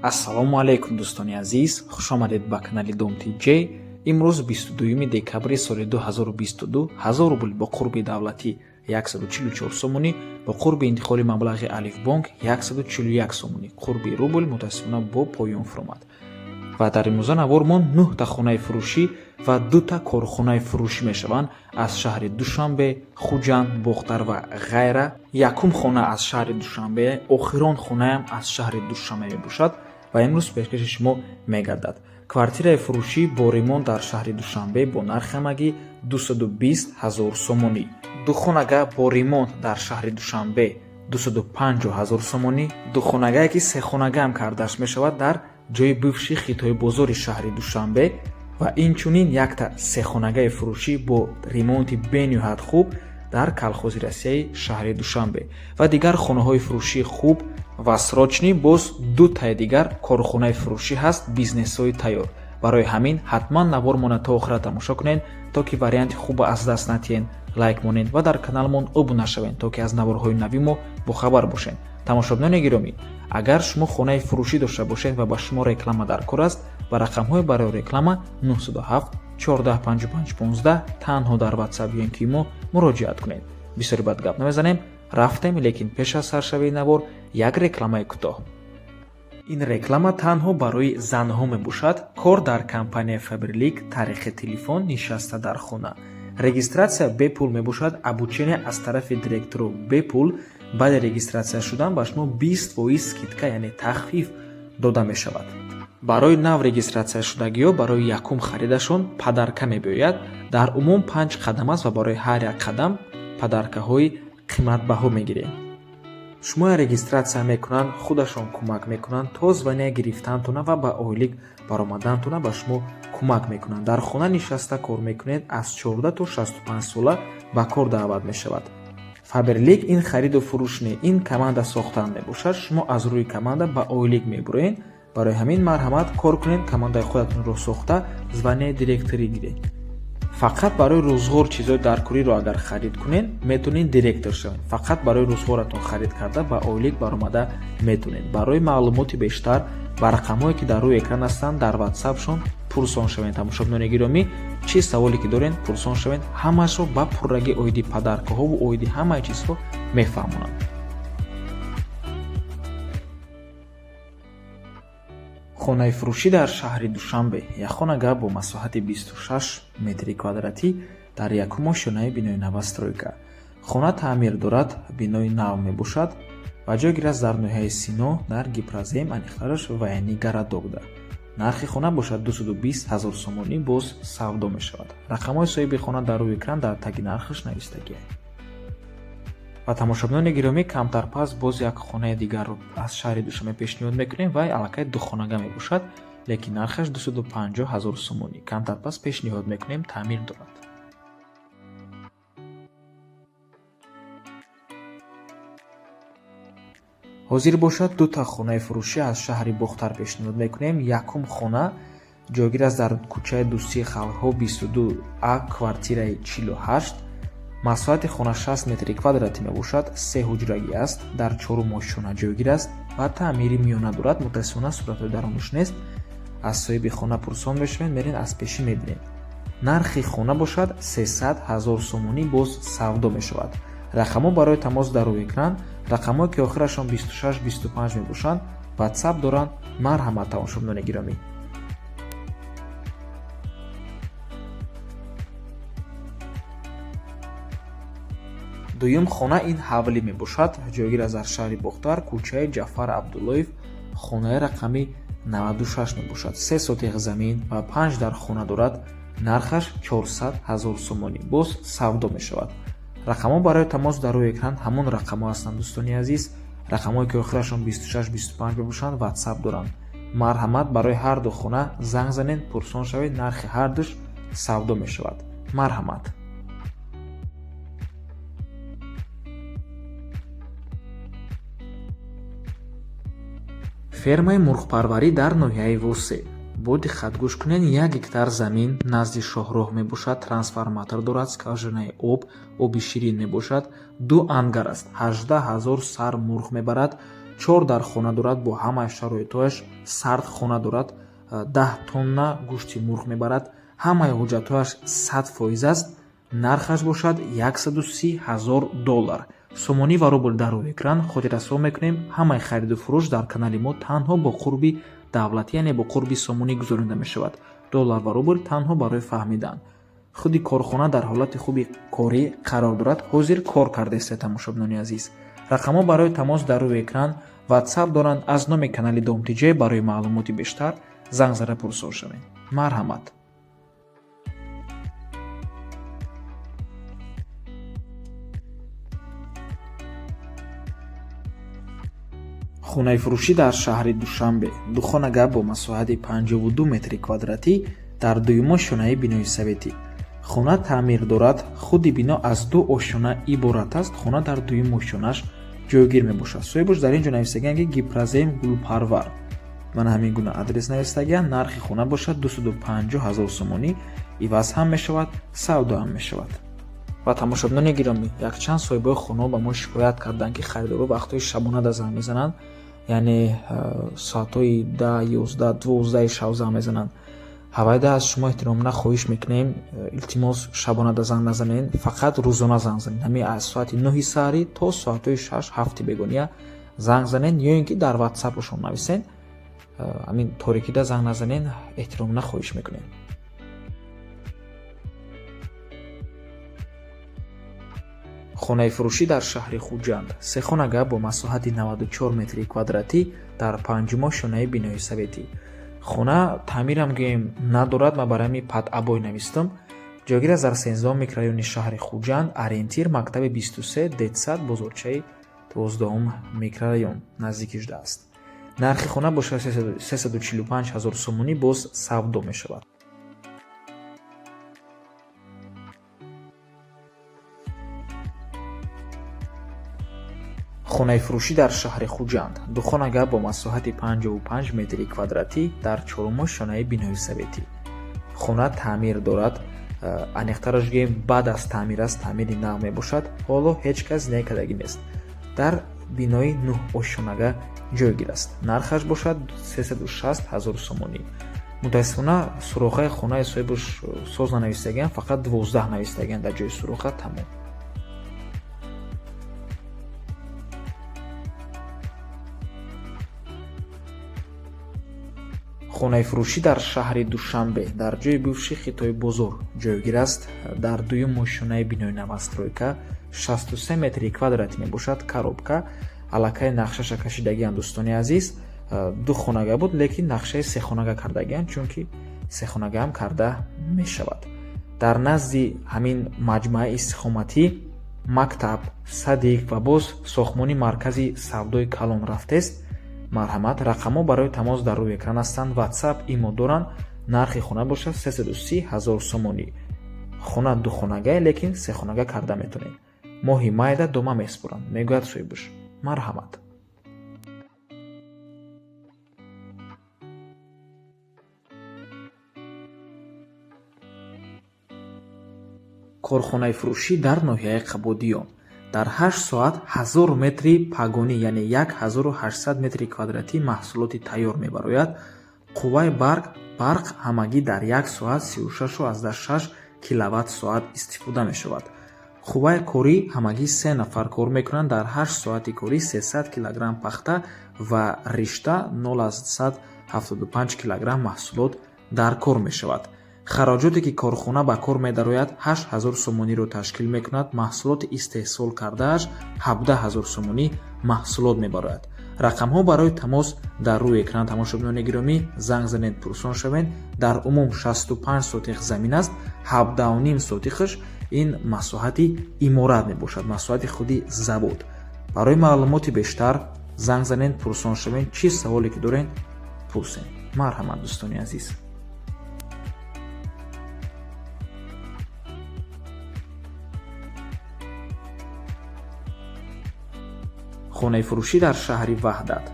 ассалому алайкум дӯстони азиз, хушомадед ба канали Домти J. имрӯз 22 декабри соли 2022 1000 рубл бо қурби давлатӣ 144 сомонӣ, бо қурби интиқоли маблағи Алифбонк 141 сомонӣ, қурби рубл мутаассифона бо поён фуромад. ва дар имрӯза навормон 9 та хонаи фурӯшӣ ва 2 та корхонаи фурӯшӣ мешаванд аз шаҳри Душанбе, Хуҷанд, Бохтар ва ғайра. Якум хона аз шаҳри Душанбе, охирон хонаам аз шаҳри Душанбе мебошад ва имрӯз пешкаши шумо мегардад. Квартираи фурӯшӣ бо ремонт дар шаҳри Душанбе бо нархи амагӣ 220 000 сомонӣ. Духонага бо ремонт дар шаҳри Душанбе 250 000 сомонӣ. Духонагае ки сехонагаам кардаш мешавад дар ҷои бывши хитои бозори шаҳри Душанбе ва инчунин якта сехонагаи фурӯшӣ бо ремонти бениҳоят хуб дар Калхози Россияи шаҳри Душанбе ва дигар хонаҳои фурӯшии хуб ва срочнӣ. Боз 2 таи дигар корхонаи фурӯшӣ ҳаст, бизнесҳои тайёр. Барои ҳамин ҳатман навормона то охира тамошо кунед, то ки варианти хубро аз даст натиҳед. Лайк монед ва дар каналмон обуна шавед, то ки аз наворҳои навимо бохабар бошед. Тамошобинони гиромӣ, агар шумо хонаи фурӯшӣ дошта бошед ва ба шумо реклама дар кор аст, ба рақамҳои барои реклама 907 14 55 15 танҳо дар WhatsApp ё Imo муроҷиат кунед. Бисёри бад гап намезанем, рафтем, лекин пеш аз саршавии навор як рекламаи кӯтоҳ. ин реклама танҳо барои занҳо мебошад. Кор дар компания Faberlic, таърихи телефон, нишаста дар хона. Регистратсия бепул мебошад, обучение аз тарафи директору бепул. баъди регистратсия шудан ба шумо 20% скидка, яъне тахфиф дода мешавад. барои нав регистратсия шудагиҳо барои якум харидашон падарка мебиёяд. дар умум 5 қадам аст ва барои ҳар як қадам падаркаҳои қиматбаҳо мегирем. шумо регистратсия мекунанд, худашон кӯмак мекунанд то звания гирифтантона ва ба ойлик баромадантона ба шумо кӯмак мекунанд. дар хона нишаста кор мекунед, аз 14 то 65 сола ба кор даъват мешавад. Faberlic ин хариду фурӯш не, ин команда сохтан мебошад. шумо аз рӯи команда ба ойлик мебуроед. барои ҳамин марҳамат кор кунед, командаи худатонро сохта звания директорӣ гиред. фақат барои рӯзғор чизои даркориро агар харид кунед, метавонед директор шавед. фақат барои рӯзғоратон харид карда ба ойлик баромада метавонед. барои маълумоти бештар ба рақамҳое ки дар рӯи экран ҳастанд дар WhatsApp-шон пурсон шавед. тамошобинони гиромӣ, чӣ саволе ки доред пурсон шавед, ҳамаашро ба пуррагӣ оиди падаркаҳову оиди ҳамаи чизҳо мефаҳмонанд. хонаи фурӯшӣ дар шаҳри Душанбе. як хонага бо масоҳати 26 метри квадратӣ дар якум ошёнаи бинои новостройка. хона таъмир дорад, бинои нав мебошад ва ҷойгир аст дар ноҳияи Сино дар Гипразем, Анихараш ва яъни Гарадогда. нархи хона бошад 220 000 сомонӣ, боз савдо мешавад. рақамҳои соҳиби хона дар рӯи экран дар таги нархаш навистагиаст. ва тамошобинони гиромӣ, камтар пас боз як хонаи дигарро аз шаҳри Душанбе пешниҳод мекунем. вай аллакай духонага мебошад, лекин нархаш 250 000 сомонӣ. камтар пас пешниҳод мекунем, таъмир дорад. ҳозир бошад 2 та хонаи фурӯшӣ аз шаҳри Бохтар пешниҳод мекунем. якум хона ҷойгир аст дар кӯчаи Дӯстии халқҳо 22А, квартираи 48. масоҳати хона 60 метри квадратӣ мебошад. 3 ҳуҷрагӣ аст, дар 4 ошёна ҷойгир аст ва таъмири миёна дорад. мутаассифона суратҳои дарунаш нест. аз соҳиби хона пурсон мешавед, мерен аз пешӣ мебинед. нархи хона бошад 300 000 сомонӣ, боз савдо мешавад. рақамҳо барои тамос дар рӯи экран, рақамҳое ки охирашон 26-25 мебошанд. WhatsApp доранд. марҳамат тамошобинони гиромӣ. дуюм хона ин ҳавлӣ мебошад, ҷойгир аст дар шаҳри Бохтар, кӯчаи Ҷафар Абдуллоев, хонаи рақами 96 мебошад. 3 сотиқ замин ва 5 дар хона дорад. нархаш 400 000 сомонӣ, боз савдо мешавад. рақамҳо барои тамос дар рӯи экран ҳамон рақамҳо ҳастанд. дӯстони азиз, рақамҳое ки охирашон 26-25 мебошанд WhatsApp доранд. марҳамат, барои ҳар ду хона занг занед, пурсон шавед, нархи ҳар душ савдо мешавад. марҳамат. фермаи мурғпарварӣ дар ноҳияи Восе. бо диққат гӯш кунед, 1 гектар замин назди шоҳроҳ мебошад. трансформатор дорад, скважинаи оби ширин мебошад. 2 ангар аст, 18 000 сар мурғ мебарад. 4 дар хона дорад, бо ҳамаи шароитҳояш. Сард хона дорад, 10 тонна гӯшти мурғ мебарад, ҳамаи ҳуҷҷатҳояш 100% аст. нархаш бошад $130,000. сомонӣ ва рубл дар рӯи экран. хотиррасо мекунем ҳамаи хариду фурӯш дар канали мо танҳо бо қурби давлатӣ, яъне бо қурби сомонӣ гузаронида мешавад. доллар ва рубл танҳо барои фаҳмидан. худи корхона дар ҳолати хуби корӣ қарор дорад. ҳозир кор кардаест тамошобинони азиз. рақамҳо барои тамос дар рӯи экран. ватсап доранд. аз номи канали Domtj барои маълумоти бештар занг зада пурсон шавед. марҳамат. хонаи фурӯшӣ дар шаҳри Душанбе. духона гап бо масоҳати 52 метри квадратӣ дар дуюмо шонаи бинои советӣ. хона таъмир дорад. худи бино аз 2 ошона иборат аст. хона дар дуюм ошонаш ҷойгир мебошад. соҳибош дар ин ҷо навистагиан ки Гипразем Гулпарвар. мана ҳамин гуна адрес навистагиан. нархи хона бошад 250,000 сомонӣ. иваз ҳам мешавад, савдо ҳам мешавад. ва тамошобинони гиромӣ, якчанд соҳибои хонаҳо ба мо шикоят карданд ки харидорҳо вақтҳои шабона да занг мезананд, яъне соатҳои 10, 11, 12 шаб занг мезананд. ҳавайда аз шумо эҳтиромона хоҳиш мекунем, илтимос шабона да занг назанед, фақат рӯзона занг занед. ҳамин аз соати 9 саҳрӣ то соатҳои 6-7 бегония занг занед, ё ин ки дар ватсапошон нависед. ҳамин торикида занг назанед, эҳтиромона хоҳиш мекунем. хонаи фурӯшӣ дар шаҳри Хуҷанд. се хона гап бо масоҳати 94 метри квадратӣ дар панҷумо шонаи бинои советӣ. хона таъмирам гӯем надорад, ма барои ҳамин падъабой навистам. ҷойгир аст дар 13 микрорайони шаҳри Хуҷанд, ориентир мактаби 23, детсад, бозорчаи 12 микрорайон, наздики 18 аст. нархи хона бошад 345,000 сомонӣ, боз савдо мешавад. хонаи фурӯшӣ дар шаҳри Хуҷанд. духона гап бо масоҳати 55 метри квадратӣ дар чорумо шонаи бинои советӣ. хона таъмир дорад. аниқтараш гӯем баъд аз таъмир аст, таъмири нав мебошад. ҳоло ҳеҷ кас некардагӣ нест. дар бинои 9 ошонага ҷойгир аст. нархаш бошад 360,000 сомонӣ. мутаассифона сурохаи хонаи соҳибаш соз нанавистагиан, фақат 12 навистагиан дар ҷои суроха тамом. хонаи фурӯшӣ дар шаҳри Душанбе дар ҷои бивши Хитои бозор ҷойгир аст. дар дуюмо шонаи бинои навастройка 63 метри квадратӣ мебошад. коробка аллакай нақшаша кашидагиан. дӯстони азиз, ду хонага буд, лекин нақшаи се хонага кардагиан, чунки се хонага ҳам карда мешавад. дар назди ҳамин маҷмӯаи истихоматӣ мактаб, садик ва боз сохтмони маркази савдои калон рафтест. марҳамат. рақамҳо барои тамос дар рӯи экран ҳастанд. ватсап имо доранд. нархи хона бошад 330,000 сомонӣ. хона духонагае, лекин сехонага карда метонед. моҳи майда дома меспоранд, мегӯяд соҳибаш. марҳамат. корхонаи фурӯшӣ дар ноҳияи Қабодиён. дар 8 соат 1000 метри пагонӣ, яъне 1800 метри квадратӣ маҳсулоти тайёр мебарояд. қувваи барқ ҳамагӣ дар 1 соат 36,6 киловатт соат истифода мешавад. қувваи корӣ ҳамагӣ 3 нафар кор мекунанд. дар 8 соати корӣ 300 килограмм пахта ва ришта 0,75 килограмм маҳсулот дар кор мешавад. хароҷоте ки корхона ба кор медарояд 8000 сомониро ташкил мекунад. маҳсулоти истеҳсол кардааш 17000 сомонӣ маҳсулот мебарояд. рақамҳо барои тамос дар рӯи экран. тамошобинони гиромӣ, занг занед, пурсон шавед. дар умум 65 сотиқ замин аст. 17.5 сотиқаш ин масоҳати иморат мебошад, масоҳати худи завод. барои маълумоти бештар занг занед, пурсон шавед. чӣ саволе ки доред пурсед. марҳамат дӯстони азиз. хонаи фурӯшӣ дар шаҳри Ваҳдат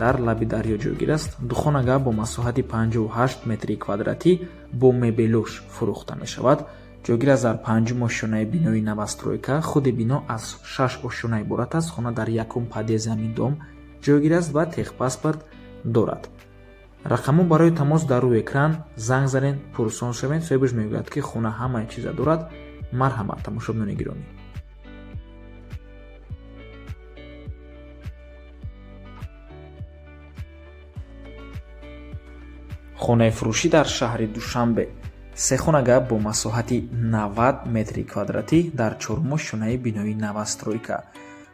дар лаби дарё ҷойгир аст. духонага бо масоҳати 58 метри квадратӣ бо мебелош фурӯхта мешавад. ҷойгир аст дар 5 ошонаи бинои навастройка. худи бино аз 6 ошона иборат аст. хона дар якум падъяи заминдом ҷойгир аст ва техпаспорт дорад. рақамҳо барои тамос дар рӯи экран. Занг занед, пурсон шавед. соҳибаш мегӯяд ки хона ҳамаи чиза дорад. марҳамат тамошобинони гиромӣ. хонаи фурӯшӣ дар шаҳри Душанбе. се хонага бо масоҳати 90 метри квадратӣ дар чоруму шонаи бинои новостройка.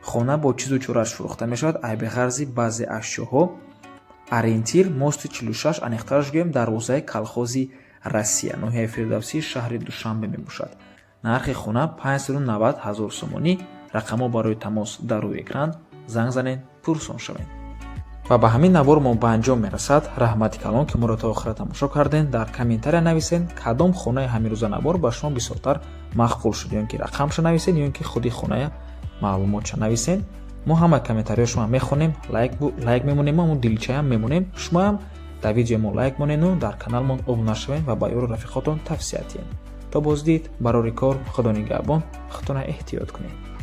хона бо чизу чораш фурӯхта мешавад. айби ғарзи баъзе ашёҳо. ориентир мости 46 аниқтараш гӯем дарвозаи колхози Россия, ноҳияи Фирдавсӣ, шаҳри Душанбе мебошад. нархи хона 590 000 сомонӣ. рақамҳо барои тамос дар рӯи экран. занг занед, пурсон шавед. ва ба ҳамин навор мо ба анҷом мерасад. раҳмати калон ки моро то охира тамошо кардем. дар комментария нависен кадом хонаи ҳамирӯза навор ба шумо бисёртар мақбул шуд, ё ин ки рақамша нависен, ё ин ки худи хоная маълумотша нависен. мо ҳама комментариҳои шумо мехонем, лайк мемонем, мо дилчаям мемонем. шумоам дар видеои мо лайк монену дар каналмон обуна шавед ва ба ёру рафиқотон тавсия диҳед. то боздид барори кор худо нигаҳбон. худтона эҳтиёт кунед.